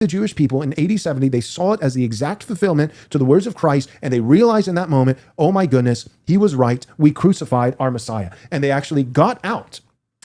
the Jewish people in AD 70, they saw it as the exact fulfillment to the words of Christ, and they realized in that moment, oh my goodness, he was right. We crucified our Messiah. And they actually got out.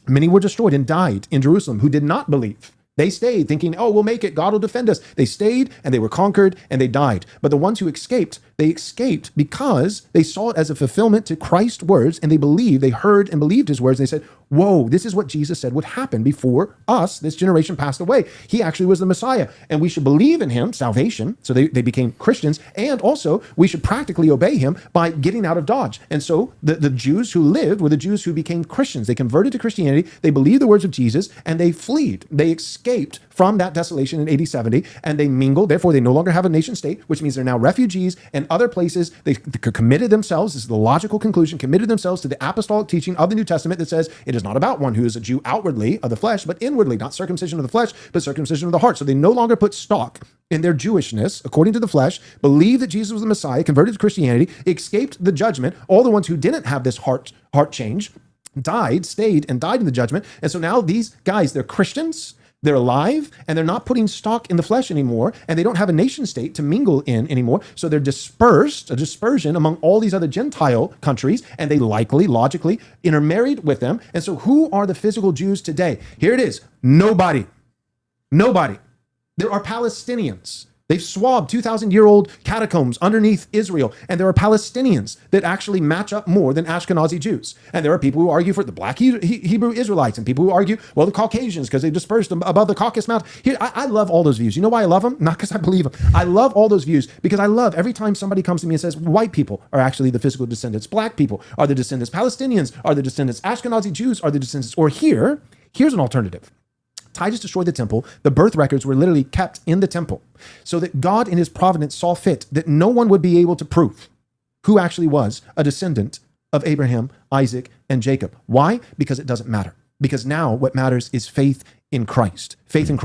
Many were destroyed and died in Jerusalem who did not believe. They stayed thinking, oh, we'll make it. God will defend us. They stayed and they were conquered and they died. But the ones who escaped, they escaped because they saw it as a fulfillment to Christ's words, and they believed, they heard and believed his words. And they said, whoa, this is what Jesus said would happen before us. This generation passed away. He actually was the Messiah, and we should believe in him, salvation. So they became Christians. And also we should practically obey him by getting out of Dodge. And so the Jews who lived were the Jews who became Christians. They converted to Christianity. They believed the words of Jesus and they fled. They escaped from that desolation in AD 70 and they mingled. Therefore, they no longer have a nation state, which means they're now refugees in other places. They committed themselves, this is the logical conclusion, committed themselves to the apostolic teaching of the New Testament that says it is not about one who is a Jew outwardly of the flesh, but inwardly, not circumcision of the flesh, but circumcision of the heart. So they no longer put stock in their Jewishness according to the flesh, believed that Jesus was the Messiah, converted to Christianity, escaped the judgment. All the ones who didn't have this heart change stayed and died in the judgment. And so now these guys, they're Christians, they're alive, and they're not putting stock in the flesh anymore, and they don't have a nation state to mingle in anymore. So they're dispersed, a dispersion among all these other Gentile countries, and they likely, logically, intermarried with them. And so who are the physical Jews today? Here it is. Nobody. Nobody. There are Palestinians. They've swabbed 2,000-year-old catacombs underneath Israel, and there are Palestinians that actually match up more than Ashkenazi Jews. And there are people who argue for the black Hebrew Israelites, and people who argue, well, the Caucasians, because they dispersed them above the Caucasus Mountain. Here, I love all those views. You know why I love them? Not because I believe them. I love all those views because I love every time somebody comes to me and says, white people are actually the physical descendants. Black people are the descendants. Palestinians are the descendants. Ashkenazi Jews are the descendants. Or here's an alternative. Titus destroyed the temple. The birth records were literally kept in the temple so that God in his providence saw fit that no one would be able to prove who actually was a descendant of Abraham, Isaac, and Jacob. Why? Because it doesn't matter. Because now what matters is faith in Christ. Faith in Christ.